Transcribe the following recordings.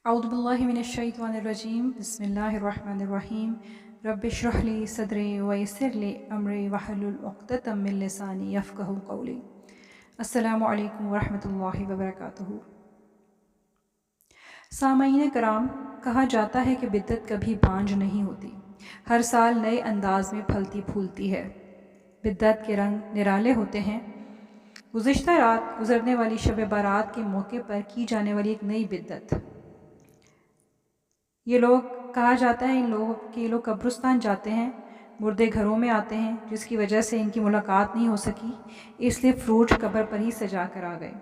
أعوذ بالله من الشيطان الرجيم بسم الله الرحمن الرحيم رب اشرح لي صدري ويسر لي أمري واحلل عقدة من لساني يفقهوا قولي السلام علیکم ورحمۃ اللہ وبرکاتہ۔ سامعین کرام، کہا جاتا ہے کہ بدعت کبھی بانجھ نہیں ہوتی، ہر سال نئے انداز میں پھلتی پھولتی ہے۔ بدعت کے رنگ نرالے ہوتے ہیں۔ گزشتہ رات گزرنے والی شب بارات کے موقع پر کی جانے والی ایک نئی بدعت، یہ لوگ کہا جاتا ہے ان لوگوں کہ یہ لوگ قبرستان جاتے ہیں، مردے گھروں میں آتے ہیں، جس کی وجہ سے ان کی ملاقات نہیں ہو سکی، اس لیے فروٹ قبر پر ہی سجا کر آ گئے۔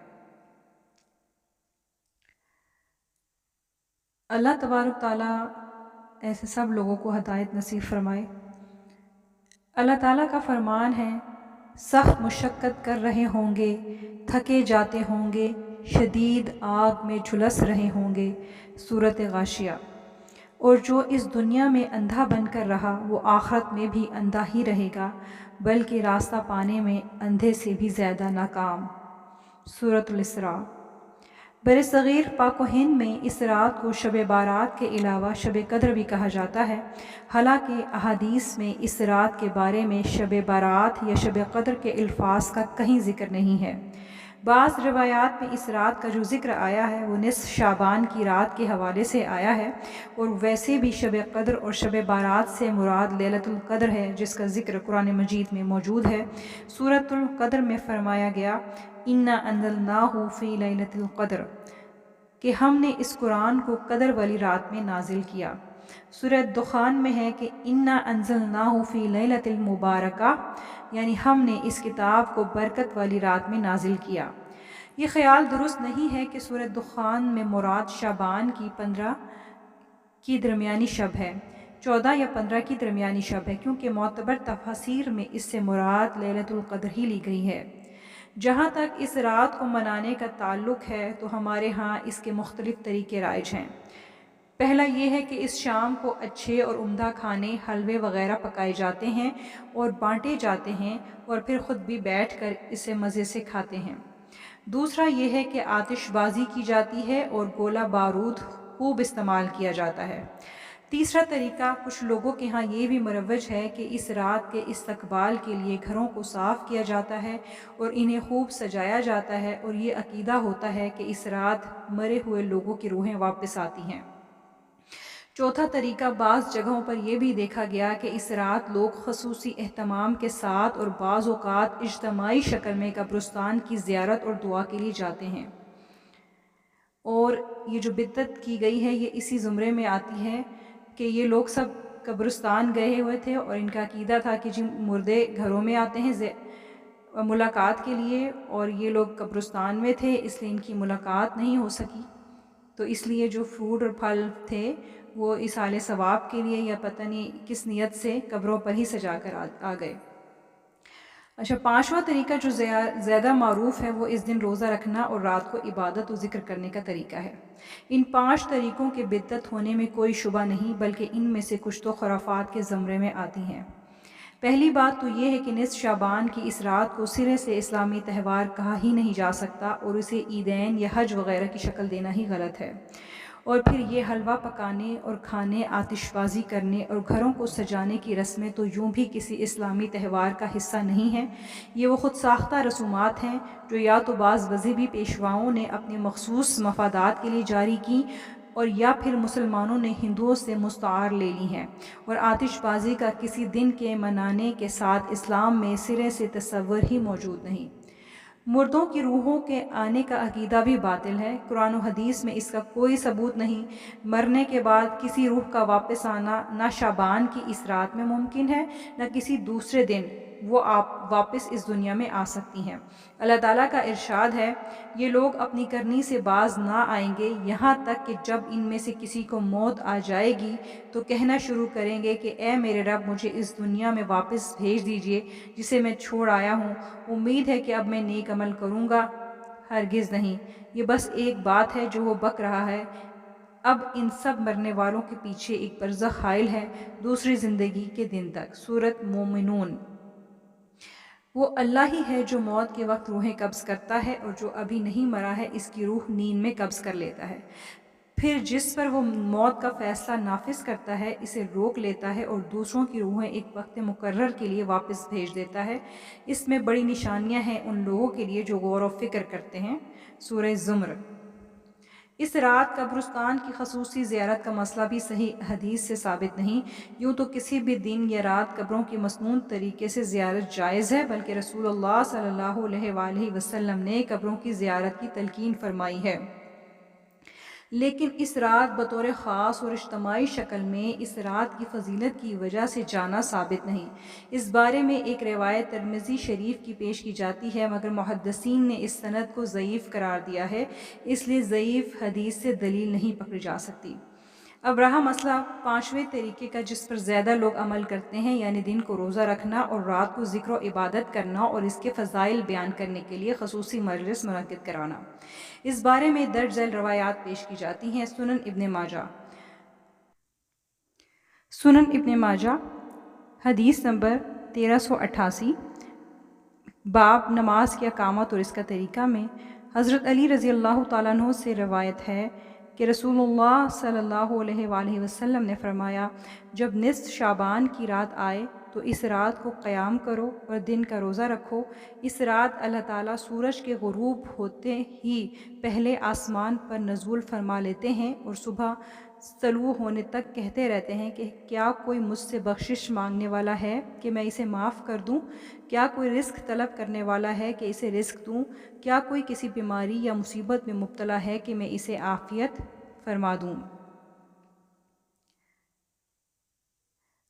اللہ تبارک تعالیٰ ایسے سب لوگوں کو ہدایت نصیب فرمائے۔ اللہ تعالیٰ کا فرمان ہے، سخت مشقت کر رہے ہوں گے، تھکے جاتے ہوں گے، شدید آگ میں جھلس رہے ہوں گے۔ سورۃ غاشیہ۔ اور جو اس دنیا میں اندھا بن کر رہا وہ آخرت میں بھی اندھا ہی رہے گا، بلکہ راستہ پانے میں اندھے سے بھی زیادہ ناکام۔ سورۃ الاسراء۔ برصغیر پاک و ہند میں اس رات کو شب بارات کے علاوہ شب قدر بھی کہا جاتا ہے، حالانکہ احادیث میں اس رات کے بارے میں شب بارات یا شب قدر کے الفاظ کا کہیں ذکر نہیں ہے۔ بعض روایات میں اس رات کا جو ذکر آیا ہے وہ نصف شعبان کی رات کے حوالے سے آیا ہے، اور ویسے بھی شب قدر اور شب بارات سے مراد لیلۃ القدر ہے، جس کا ذکر قرآن مجید میں موجود ہے۔ سورۃ القدر میں فرمایا گیا، اِنَّا أَنزَلْنَاهُ فِي لَيْلَةِ الْقَدْرِ، کہ ہم نے اس قرآن کو قدر والی رات میں نازل کیا۔ سورۃ دخان میں ہے کہ اِنَّا أَنزَلْنَاهُ فِي لَيْلَةِ الْمُبَارَكَةِ، یعنی ہم نے اس کتاب کو برکت والی رات میں نازل کیا۔ یہ خیال درست نہیں ہے کہ سورۃ دخان میں مراد شعبان کی 15 کی درمیانی شب ہے، 14 یا 15 کی درمیانی شب ہے، کیونکہ معتبر تفاسیر میں اس سے مراد لیلۃ القدر ہی لی گئی ہے۔ جہاں تک اس رات کو منانے کا تعلق ہے تو ہمارے ہاں اس کے مختلف طریقے رائج ہیں۔ پہلا یہ ہے کہ اس شام کو اچھے اور عمدہ کھانے، حلوے وغیرہ پکائے جاتے ہیں اور بانٹے جاتے ہیں، اور پھر خود بھی بیٹھ کر اسے مزے سے کھاتے ہیں۔ دوسرا یہ ہے کہ آتش بازی کی جاتی ہے اور گولہ بارود خوب استعمال کیا جاتا ہے۔ تیسرا طریقہ کچھ لوگوں کے ہاں یہ بھی مروج ہے کہ اس رات کے استقبال کے لیے گھروں کو صاف کیا جاتا ہے اور انہیں خوب سجایا جاتا ہے، اور یہ عقیدہ ہوتا ہے کہ اس رات مرے ہوئے لوگوں کی روحیں واپس آتی ہیں۔ چوتھا طریقہ، بعض جگہوں پر یہ بھی دیکھا گیا کہ اس رات لوگ خصوصی اہتمام کے ساتھ اور بعض اوقات اجتماعی شکل میں قبرستان کی زیارت اور دعا کے لیے جاتے ہیں۔ اور یہ جو بدعت کی گئی ہے یہ اسی زمرے میں آتی ہے کہ یہ لوگ سب قبرستان گئے ہوئے تھے، اور ان کا عقیدہ تھا کہ جن مردے گھروں میں آتے ہیں ملاقات کے لیے، اور یہ لوگ قبرستان میں تھے اس لیے ان کی ملاقات نہیں ہو سکی، تو اس لیے جو فروٹ اور پھل تھے وہ ایصال ثواب کے لیے یا پتہ نہیں کس نیت سے قبروں پر ہی سجا کر آ گئے۔ اچھا، پانچواں طریقہ جو زیادہ معروف ہے وہ اس دن روزہ رکھنا اور رات کو عبادت و ذکر کرنے کا طریقہ ہے۔ ان 5 طریقوں کے بدعت ہونے میں کوئی شبہ نہیں، بلکہ ان میں سے کچھ تو خرافات کے زمرے میں آتی ہیں۔ پہلی بات تو یہ ہے کہ نصف شعبان کی اس رات کو سرے سے اسلامی تہوار کہا ہی نہیں جا سکتا، اور اسے عیدین یا حج وغیرہ کی شکل دینا ہی غلط ہے۔ اور پھر یہ حلوہ پکانے اور کھانے، آتش بازی کرنے اور گھروں کو سجانے کی رسمیں تو یوں بھی کسی اسلامی تہوار کا حصہ نہیں ہیں، یہ وہ خود ساختہ رسومات ہیں جو یا تو بعض مذہبی پیشواؤں نے اپنے مخصوص مفادات کے لیے جاری کیں، اور یا پھر مسلمانوں نے ہندوؤں سے مستعار لے لی ہیں۔ اور آتش بازی کا کسی دن کے منانے کے ساتھ اسلام میں سرے سے تصور ہی موجود نہیں۔ مردوں کی روحوں کے آنے کا عقیدہ بھی باطل ہے، قرآن و حدیث میں اس کا کوئی ثبوت نہیں۔ مرنے کے بعد کسی روح کا واپس آنا نہ شعبان کی اس رات میں ممکن ہے، نہ کسی دوسرے دن وہ واپس اس دنیا میں آ سکتی ہیں۔ اللہ تعالیٰ کا ارشاد ہے، یہ لوگ اپنی کرنی سے باز نہ آئیں گے، یہاں تک کہ جب ان میں سے کسی کو موت آ جائے گی تو کہنا شروع کریں گے کہ اے میرے رب، مجھے اس دنیا میں واپس بھیج دیجئے جسے میں چھوڑ آیا ہوں، امید ہے کہ اب میں نیک عمل کروں گا۔ ہرگز نہیں، یہ بس ایک بات ہے جو وہ بک رہا ہے۔ اب ان سب مرنے والوں کے پیچھے ایک برزخ حائل ہے، دوسری زندگی کے دن تک۔ سورۃ مومنون۔ وہ اللہ ہی ہے جو موت کے وقت روحیں قبض کرتا ہے، اور جو ابھی نہیں مرا ہے اس کی روح نیند میں قبض کر لیتا ہے۔ پھر جس پر وہ موت کا فیصلہ نافذ کرتا ہے اسے روک لیتا ہے اور دوسروں کی روحیں ایک وقت مقرر کے لیے واپس بھیج دیتا ہے۔ اس میں بڑی نشانیاں ہیں ان لوگوں کے لیے جو غور و فکر کرتے ہیں۔ سورہ زمر۔ اس رات قبرستان کی خصوصی زیارت کا مسئلہ بھی صحیح حدیث سے ثابت نہیں۔ یوں تو کسی بھی دن یا رات قبروں کی مسنون طریقے سے زیارت جائز ہے، بلکہ رسول اللہ صلی اللہ علیہ وآلہ وسلم نے قبروں کی زیارت کی تلقین فرمائی ہے، لیکن اس رات بطور خاص اور اجتماعی شکل میں اس رات کی فضیلت کی وجہ سے جانا ثابت نہیں۔ اس بارے میں ایک روایت ترمذی شریف کی پیش کی جاتی ہے، مگر محدثین نے اس سند کو ضعیف قرار دیا ہے، اس لیے ضعیف حدیث سے دلیل نہیں پکڑی جا سکتی۔ اب رہا مسئلہ پانچویں طریقے کا جس پر زیادہ لوگ عمل کرتے ہیں، یعنی دن کو روزہ رکھنا اور رات کو ذکر و عبادت کرنا اور اس کے فضائل بیان کرنے کے لیے خصوصی مجلس منعقد کرانا۔ اس بارے میں درج ذیل روایات پیش کی جاتی ہیں۔ سنن ابن ماجہ حدیث نمبر 1388، باب نماز کی اقامت اور اس کا طریقہ میں حضرت علی رضی اللہ تعالیٰ عنہ سے روایت ہے کہ رسول اللہ صلی اللہ علیہ وآلہ وسلم نے فرمایا، جب نصف شعبان کی رات آئے تو اس رات کو قیام کرو اور دن کا روزہ رکھو۔ اس رات اللہ تعالیٰ سورج کے غروب ہوتے ہی پہلے آسمان پر نزول فرما لیتے ہیں اور صبح طلوع ہونے تک کہتے رہتے ہیں کہ کیا کوئی مجھ سے بخشش مانگنے والا ہے کہ میں اسے معاف کر دوں؟ کیا کوئی رزق طلب کرنے والا ہے کہ اسے رزق دوں؟ کیا کوئی کسی بیماری یا مصیبت میں مبتلا ہے کہ میں اسے عافیت فرما دوں؟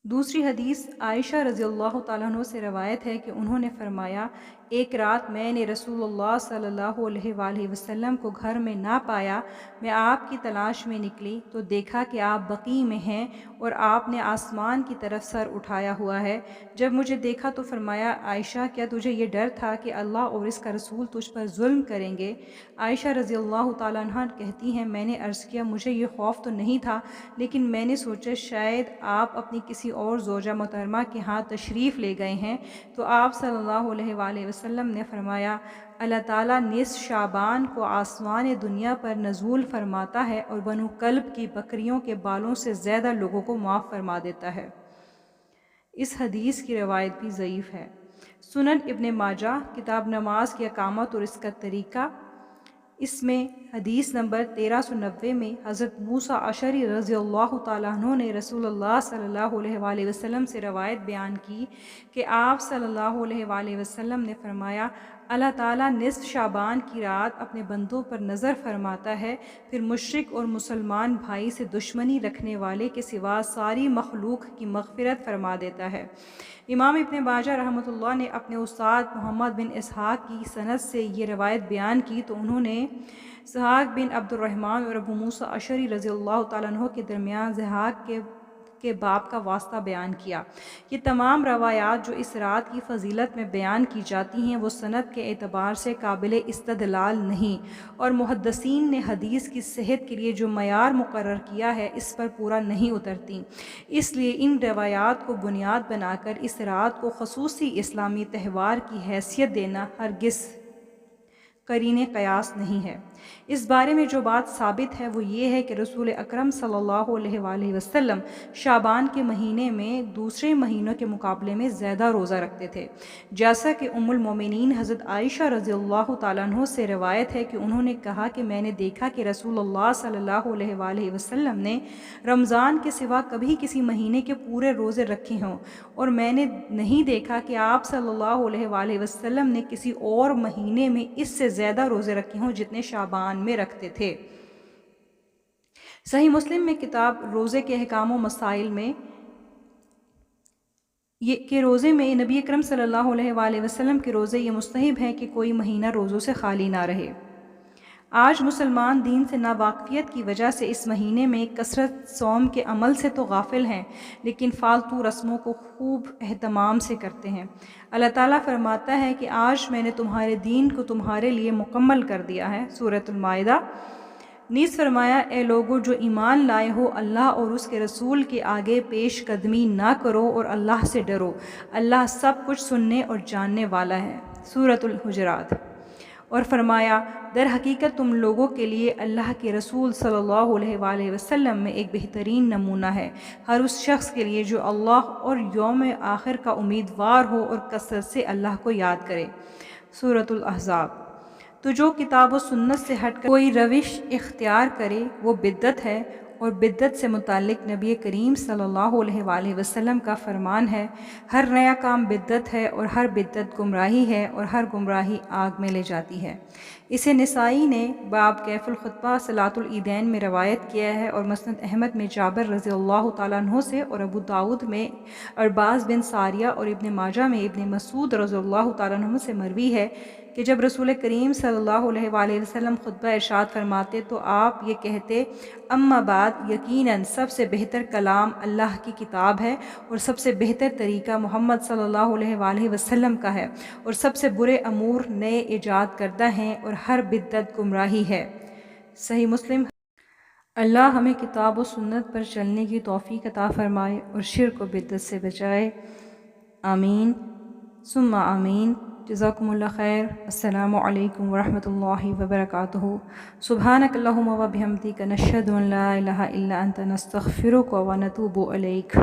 دوسری حدیث عائشہ رضی اللہ تعالیٰ عنہ سے روایت ہے کہ انہوں نے فرمایا، ایک رات میں نے رسول اللہ صلی اللہ علیہ وآلہ وسلم کو گھر میں نہ پایا۔ میں آپ کی تلاش میں نکلی تو دیکھا کہ آپ بقیع میں ہیں اور آپ نے آسمان کی طرف سر اٹھایا ہوا ہے۔ جب مجھے دیکھا تو فرمایا، عائشہ کیا تجھے یہ ڈر تھا کہ اللہ اور اس کا رسول تجھ پر ظلم کریں گے؟ عائشہ رضی اللہ تعالیٰ عنہ کہتی ہیں، میں نے عرض کیا، مجھے یہ خوف تو نہیں تھا، لیکن میں نے سوچا شاید آپ اپنی کسی اور زوجہ محترمہ کے ہاں تشریف لے گئے ہیں۔ تو آپ صلی اللہ علیہ وآلہ وسلم نے فرمایا، اللہ تعالیٰ نصف شعبان کو آسمان دنیا پر نزول فرماتا ہے اور بنو کلب کی بکریوں کے بالوں سے زیادہ لوگوں کو معاف فرما دیتا ہے۔ اس حدیث کی روایت بھی ضعیف ہے۔ سنن ابن ماجہ کتاب نماز کی اقامت اور اس کا طریقہ، اس میں حدیث نمبر 1390 میں حضرت موسیٰ اشعری رضی اللہ تعالیٰ عنہ نے رسول اللہ صلی اللہ علیہ وآلہ وسلم سے روایت بیان کی کہ آپ صلی اللہ علیہ وآلہ وسلم نے فرمایا، اللہ تعالیٰ نصف شعبان کی رات اپنے بندوں پر نظر فرماتا ہے، پھر مشرک اور مسلمان بھائی سے دشمنی رکھنے والے کے سوا ساری مخلوق کی مغفرت فرما دیتا ہے۔ امام ابن ماجہ رحمۃ اللہ نے اپنے استاد محمد بن اسحاق کی سند سے یہ روایت بیان کی تو انہوں نے اسحاق بن عبد الرحمن اور ابو موسیٰ اشعری رضی اللہ تعالیٰ عنہ کے درمیان زحاق کے باب کا واسطہ بیان کیا۔ یہ تمام روایات جو اس رات کی فضیلت میں بیان کی جاتی ہیں وہ سند کے اعتبار سے قابل استدلال نہیں، اور محدثین نے حدیث کی صحت کے لیے جو معیار مقرر کیا ہے اس پر پورا نہیں اترتی۔ اس لیے ان روایات کو بنیاد بنا کر اس رات کو خصوصی اسلامی تہوار کی حیثیت دینا ہرگز قرین قیاس نہیں ہے۔ اس بارے میں جو بات ثابت ہے وہ یہ ہے کہ رسول اکرم صلی اللہ علیہ وآلہ وسلم شعبان کے مہینے میں دوسرے مہینوں کے مقابلے میں زیادہ روزہ رکھتے تھے، جیسا کہ ام المومنین حضرت عائشہ رضی اللہ تعالیٰ عنہ سے روایت ہے کہ انہوں نے کہا کہ میں نے دیکھا کہ رسول اللہ صلی اللہ علیہ وآلہ وسلم نے رمضان کے سوا کبھی کسی مہینے کے پورے روزے رکھے ہوں، اور میں نے نہیں دیکھا کہ آپ صلی اللہ علیہ وآلہ وسلم نے کسی اور مہینے میں اس سے زیادہ روزے رکھے ہوں جتنے شعبان میں رکھتے تھے۔ صحیح مسلم میں کتاب روزے کے احکام و مسائل میں کہ روزے میں نبی اکرم صلی اللہ علیہ وآلہ وسلم کے روزے یہ مستحب ہے کہ کوئی مہینہ روزوں سے خالی نہ رہے۔ آج مسلمان دین سے ناواقفیت کی وجہ سے اس مہینے میں کثرت صوم کے عمل سے تو غافل ہیں، لیکن فالتو رسموں کو خوب اہتمام سے کرتے ہیں۔ اللہ تعالیٰ فرماتا ہے کہ آج میں نے تمہارے دین کو تمہارے لیے مکمل کر دیا ہے، سورۃ المائدہ۔ نیز فرمایا، اے لوگو جو ایمان لائے ہو، اللہ اور اس کے رسول کے آگے پیش قدمی نہ کرو اور اللہ سے ڈرو، اللہ سب کچھ سننے اور جاننے والا ہے، سورۃ الحجرات۔ اور فرمایا در حقیقت تم لوگوں کے لیے اللہ کے رسول صلی اللہ علیہ وآلہ وسلم میں ایک بہترین نمونہ ہے، ہر اس شخص کے لیے جو اللہ اور یوم آخر کا امیدوار ہو اور کثرت سے اللہ کو یاد کرے۔ سورۃ الاحزاب۔ تو جو کتاب و سنت سے ہٹ کر کوئی روش اختیار کرے وہ بدعت ہے، اور بدعت سے متعلق نبی کریم صلی اللہ علیہ وآلہ وسلم کا فرمان ہے، ہر نیا کام بدعت ہے اور ہر بدعت گمراہی ہے اور ہر گمراہی آگ میں لے جاتی ہے۔ اسے نسائی نے باب کیف الخطبہ صلاۃ العیدین میں روایت کیا ہے، اور مسند احمد میں جابر رضی اللہ تعالیٰ عنہ سے، اور ابو داؤد میں ارباز بن ساریہ، اور ابن ماجہ میں ابن مسعود رضی اللہ تعالیٰ عنہ سے مروی ہے کہ جب رسول کریم صلی اللہ علیہ وآلہ وسلم خطبہ ارشاد فرماتے تو آپ یہ کہتے: اما بعد، یقیناً سب سے بہتر کلام اللہ کی کتاب ہے، اور سب سے بہتر طریقہ محمد صلی اللہ علیہ وآلہ وسلم کا ہے، اور سب سے برے امور نئے ایجاد کردہ ہیں، اور ہر بدعت گمراہی ہے۔ صحیح مسلم۔ اللہ ہمیں کتاب و سنت پر چلنے کی توفیق عطا فرمائے اور شرک و بدعت سے بچائے، آمین ثم آمین۔ جزاکم اللہ خیر۔ السلام علیکم ورحمۃ اللہ وبرکاتہ۔ سبحانک اللہم و بحمدک، نشہد ان لا الہ الا انت، نستغفرک و نتوب الیک۔